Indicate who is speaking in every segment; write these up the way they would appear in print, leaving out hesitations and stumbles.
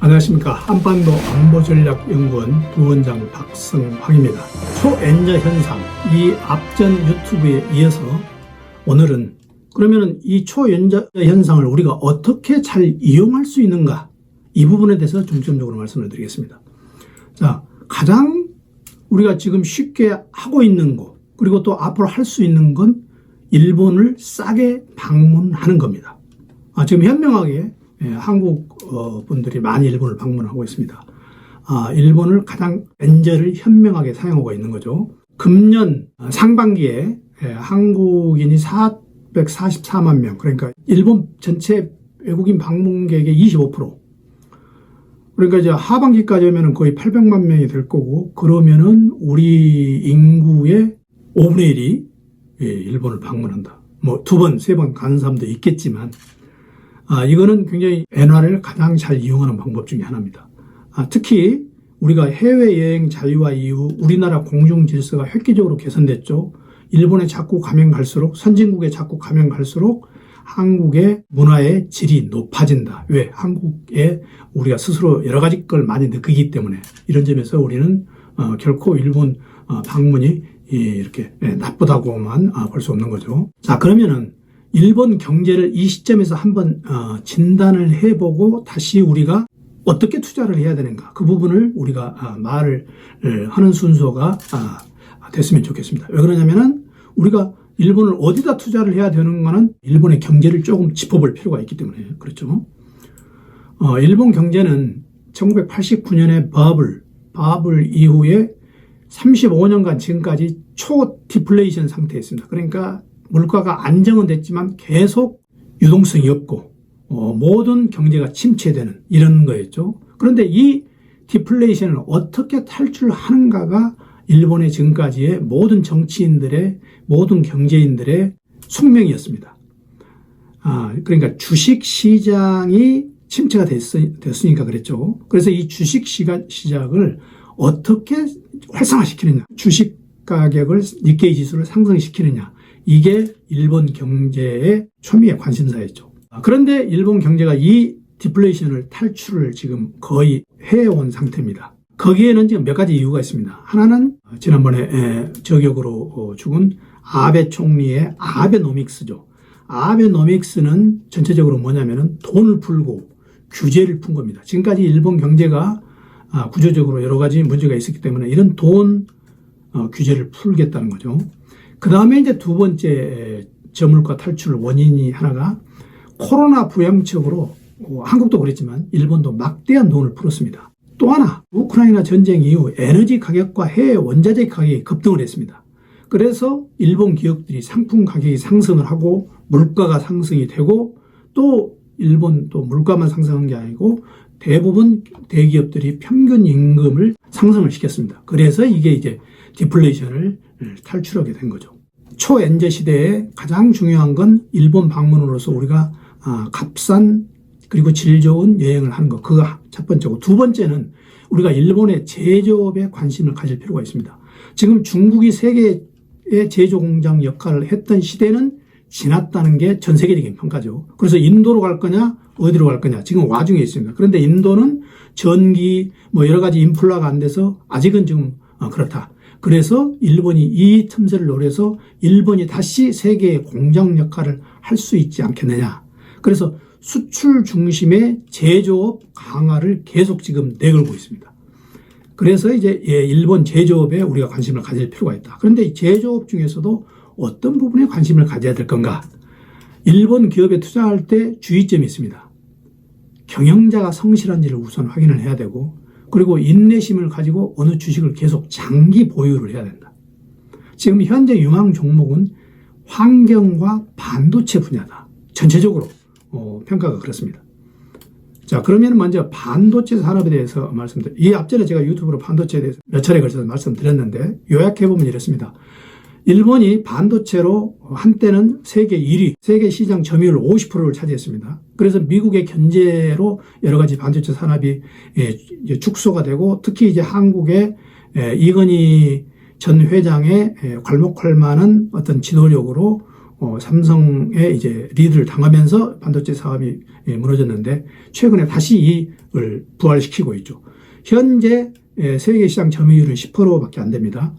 Speaker 1: 안녕하십니까. 한반도 안보전략연구원 부원장 박성황입니다. 초엔저 현상, 이 앞전 유튜브에 이어서 오늘은 그러면 이 초엔저 현상을 우리가 어떻게 잘 이용할 수 있는가, 이 부분에 대해서 중점적으로 말씀을 드리겠습니다. 자, 가장 우리가 지금 쉽게 하고 있는 것, 그리고 또 앞으로 할 수 있는 건 일본을 싸게 방문하는 겁니다. 지금 현명하게 한국 분들이 많이 일본을 방문하고 있습니다. 일본을 가장 엔저를 현명하게 사용하고 있는 거죠. 금년 상반기에 한국인이 444만 명, 그러니까 일본 전체 외국인 방문객의 25%. 그러니까 이제 하반기까지 오면은 거의 800만 명이 될 거고, 그러면은 우리 인구의 5분의 1이 일본을 방문한다. 뭐 2번, 3번 가는 사람도 있겠지만, 이거는 굉장히 엔화를 가장 잘 이용하는 방법 중에 하나입니다. 특히 우리가 해외여행 자유화 이후 우리나라 공중 질서가 획기적으로 개선됐죠. 일본에 자꾸 가면 갈수록, 선진국에 자꾸 가면 갈수록 한국의 문화의 질이 높아진다. 왜? 한국에 우리가 스스로 여러 가지 걸 많이 느끼기 때문에, 이런 점에서 우리는 결코 일본 방문이 이렇게 나쁘다고만 볼 수 없는 거죠. 자, 그러면은 일본 경제를 이 시점에서 한번 진단을 해보고 다시 우리가 어떻게 투자를 해야 되는가, 그 부분을 우리가 말을 하는 순서가 됐으면 좋겠습니다. 왜 그러냐면은 우리가 일본을 어디다 투자를 해야 되는가는 일본의 경제를 조금 짚어볼 필요가 있기 때문에 그렇죠. 일본 경제는 1989년에 바블 이후에 35년간 지금까지 초 디플레이션 상태였습니다. 그러니까 물가가 안정은 됐지만 계속 유동성이 없고 모든 경제가 침체되는 이런 거였죠. 그런데 이 디플레이션을 어떻게 탈출하는가가 일본의 지금까지의 모든 정치인들의, 모든 경제인들의 숙명이었습니다. 그러니까 주식 시장이 침체가 됐으니까 그랬죠. 그래서 이 주식 시장을 어떻게 활성화시키느냐, 주식 가격을 니케이 지수를 상승시키느냐, 이게 일본 경제의 초미의 관심사였죠. 그런데 일본 경제가 이 디플레이션을 탈출을 지금 거의 해온 상태입니다. 거기에는 지금 몇 가지 이유가 있습니다. 하나는 지난번에 저격으로 죽은 아베 총리의 아베노믹스죠. 아베노믹스는 전체적으로 뭐냐면은 돈을 풀고 규제를 푼 겁니다. 지금까지 일본 경제가 구조적으로 여러 가지 문제가 있었기 때문에 이런 돈 규제를 풀겠다는 거죠. 그 다음에 이제 두 번째 저물가 탈출 원인이 하나가 코로나 부양책으로 한국도 그랬지만 일본도 막대한 돈을 풀었습니다. 또 하나, 우크라이나 전쟁 이후 에너지 가격과 해외 원자재 가격이 급등을 했습니다. 그래서 일본 기업들이 상품 가격이 상승을 하고 물가가 상승이 되고, 또 일본 또 물가만 상승한 게 아니고 대부분 대기업들이 평균 임금을 상승을 시켰습니다. 그래서 이게 이제 디플레이션을 탈출하게 된 거죠. 초엔저 시대에 가장 중요한 건 일본 방문으로서 우리가 값싼 그리고 질 좋은 여행을 하는 것, 그거 첫 번째고, 두 번째는 우리가 일본의 제조업에 관심을 가질 필요가 있습니다. 지금 중국이 세계의 제조 공장 역할을 했던 시대는 지났다는 게 전 세계적인 평가죠. 그래서 인도로 갈 거냐, 어디로 갈 거냐, 지금 와중에 있습니다. 그런데 인도는 전기, 뭐 여러 가지 인플라가 안 돼서 아직은 지금 그렇다. 그래서 일본이 이 틈새를 노려서 일본이 다시 세계의 공장 역할을 할 수 있지 않겠느냐. 그래서 수출 중심의 제조업 강화를 계속 지금 내걸고 있습니다. 그래서 이제 일본 제조업에 우리가 관심을 가질 필요가 있다. 그런데 이 제조업 중에서도 어떤 부분에 관심을 가져야 될 건가? 일본 기업에 투자할 때 주의점이 있습니다. 경영자가 성실한지를 우선 확인을 해야 되고, 그리고 인내심을 가지고 어느 주식을 계속 장기 보유를 해야 된다. 지금 현재 유망 종목은 환경과 반도체 분야다. 전체적으로 평가가 그렇습니다. 자, 그러면 먼저 반도체 산업에 대해서 이 앞전에 제가 유튜브로 반도체에 대해서 몇 차례 걸쳐서 말씀드렸는데, 요약해보면 이렇습니다. 일본이 반도체로 한때는 세계 1위, 세계 시장 점유율 50%를 차지했습니다. 그래서 미국의 견제로 여러 가지 반도체 산업이 축소가 되고, 특히 이제 한국의 이건희 전 회장의 괄목할 만한 어떤 지도력으로 삼성의 이제 리드를 당하면서 반도체 사업이 무너졌는데, 최근에 다시 이 부활시키고 있죠. 현재 세계 시장 점유율은 10%밖에 안 됩니다.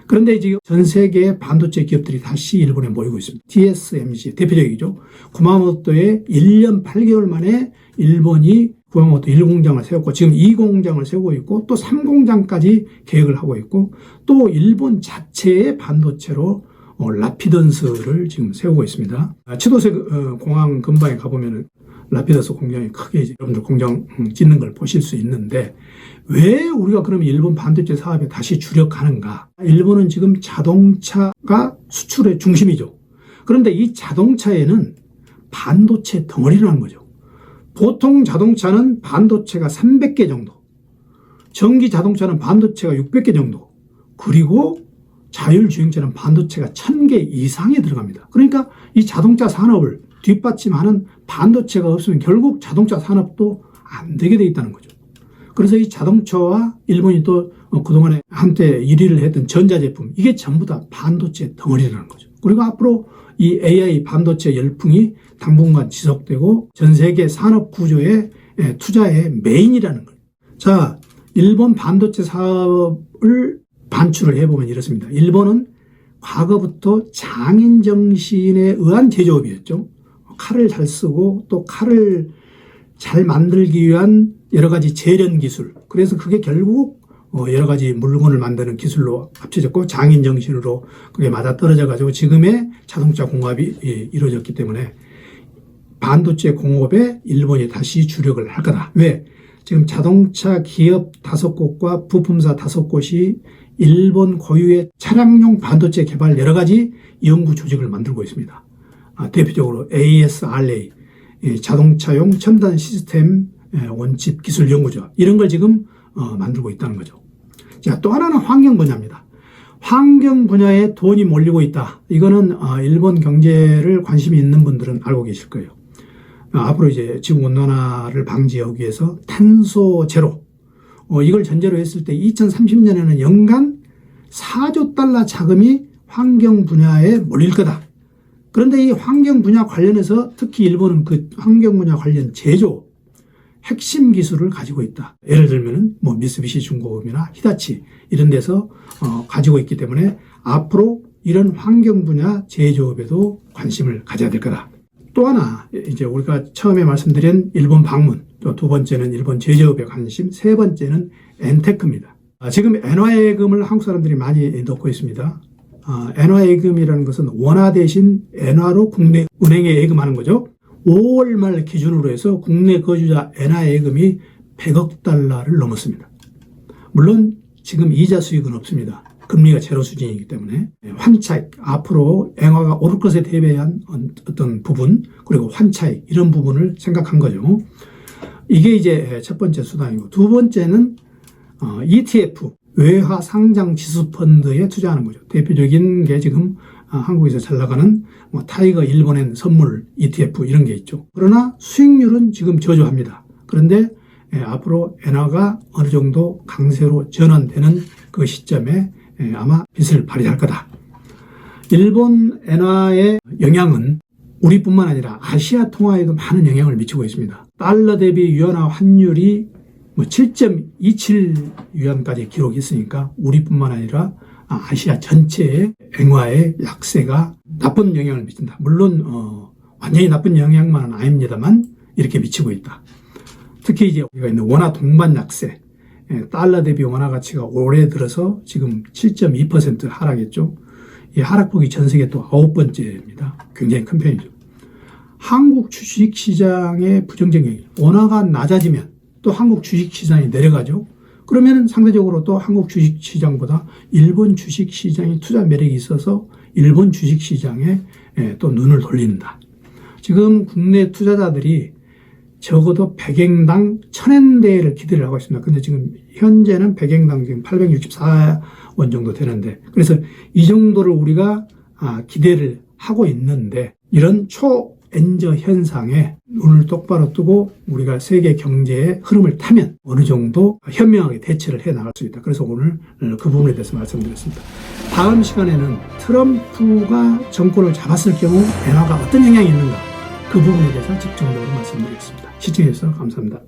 Speaker 1: 그런데 지금 전 세계 반도체 기업들이 다시 일본에 모이고 있습니다. TSMC 대표적이죠. 구마모토에 1년 8개월 만에 일본이 구마모토 1공장을 세웠고 지금 2공장을 세우고 있고 또 3공장까지 계획을 하고 있고 또 일본 자체의 반도체로 라피던스를 지금 세우고 있습니다. 치도세 공항 근방에 가보면 라피던스 공장이 크게 여러분들 공장 짓는 걸 보실 수 있는데 왜 우리가 그러면 일본 반도체 사업에 다시 주력하는가? 일본은 지금 자동차가 수출의 중심이죠. 그런데 이 자동차에는 반도체 덩어리라는 거죠. 보통 자동차는 반도체가 300개 정도, 전기 자동차는 반도체가 600개 정도, 그리고 자율주행차는 반도체가 1000개 이상이 들어갑니다. 그러니까 이 자동차 산업을 뒷받침하는 반도체가 없으면 결국 자동차 산업도 안 되게 돼 있다는 거죠. 그래서 이 자동차와 일본이 또 그동안에 한때 1위를 했던 전자제품, 이게 전부 다 반도체 덩어리라는 거죠. 그리고 앞으로 이 AI 반도체 열풍이 당분간 지속되고 전 세계 산업 구조의 투자의 메인이라는 거예요. 자, 일본 반도체 사업을 반출을 해보면 이렇습니다. 일본은 과거부터 장인 정신에 의한 제조업이었죠. 칼을 잘 쓰고 또 칼을 잘 만들기 위한 여러 가지 재련 기술. 그래서 그게 결국 여러 가지 물건을 만드는 기술로 합쳐졌고 장인 정신으로 그게 맞아떨어져 가지고 지금의 자동차 공업이 이루어졌기 때문에 반도체 공업에 일본이 다시 주력을 할 거다. 왜? 지금 자동차 기업 5곳과 부품사 5곳이 일본 고유의 차량용 반도체 개발 여러 가지 연구 조직을 만들고 있습니다. 대표적으로 ASRA, 자동차용 첨단 시스템 원집 기술 연구조, 이런 걸 지금 만들고 있다는 거죠. 자, 또 하나는 환경 분야입니다. 환경 분야에 돈이 몰리고 있다. 이거는 일본 경제를 관심이 있는 분들은 알고 계실 거예요. 앞으로 이제 지구 온난화를 방지하기 위해서 탄소 제로, 이걸 전제로 했을 때 2030년에는 연간 4조 달러 자금이 환경 분야에 몰릴 거다. 그런데 이 환경 분야 관련해서 특히 일본은 그 환경 분야 관련 제조 핵심 기술을 가지고 있다. 예를 들면은 뭐 미쓰비시 중공업이나 히다치 이런 데서 가지고 있기 때문에 앞으로 이런 환경 분야 제조업에도 관심을 가져야 될 거다. 또 하나 이제 우리가 처음에 말씀드린 일본 방문, 또 두 번째는 일본 제조업에 관심, 세 번째는 엔테크입니다. 지금 엔화예금을 한국 사람들이 많이 넣고 있습니다. 엔화예금이라는 것은 원화 대신 엔화로 국내 은행에 예금하는 거죠. 5월 말 기준으로 해서 국내 거주자 엔화예금이 100억 달러를 넘었습니다. 물론 지금 이자 수익은 없습니다. 금리가 제로 수준이기 때문에 환차익, 앞으로 엔화가 오를 것에 대비한 어떤 부분, 그리고 환차익 이런 부분을 생각한 거죠. 이게 이제 첫 번째 수단이고, 두 번째는 ETF, 외화 상장 지수 펀드에 투자하는 거죠. 대표적인 게 지금 한국에서 잘 나가는 타이거 일본엔 선물 ETF 이런 게 있죠. 그러나 수익률은 지금 저조합니다. 그런데 앞으로 엔화가 어느 정도 강세로 전환되는 그 시점에 아마 빛을 발휘할 거다. 일본 엔화의 영향은 우리뿐만 아니라 아시아 통화에도 많은 영향을 미치고 있습니다. 달러 대비 위안화 환율이 7.27 위안까지 기록했으니까 우리뿐만 아니라 아시아 전체에 엔화의 약세가 나쁜 영향을 미친다. 물론 완전히 나쁜 영향만은 아닙니다만 이렇게 미치고 있다. 특히 이제 우리가 있는 원화 동반 약세, 달러 대비 원화 가치가 올해 들어서 지금 7.2% 하락했죠. 이 하락폭이 전 세계 또 9번째입니다. 굉장히 큰 편이죠. 한국 주식시장의 부정적인 원화가 낮아지면 또 한국 주식시장이 내려가죠. 그러면 상대적으로 또 한국 주식시장보다 일본 주식시장이 투자 매력이 있어서 일본 주식시장에 또 눈을 돌린다. 지금 국내 투자자들이 적어도 100엔당 1000엔대를 기대를 하고 있습니다. 근데 지금 현재는 100엔당 지금 864원 정도 되는데, 그래서 이 정도를 우리가 기대를 하고 있는데, 이런 초엔저 현상에 눈을 똑바로 뜨고 우리가 세계 경제의 흐름을 타면 어느 정도 현명하게 대처를 해 나갈 수 있다. 그래서 오늘 그 부분에 대해서 말씀드렸습니다. 다음 시간에는 트럼프가 정권을 잡았을 경우 엔화가 어떤 영향이 있는가, 그 부분에 대해서 집중적으로 말씀드리겠습니다. 시청해주셔서 감사합니다.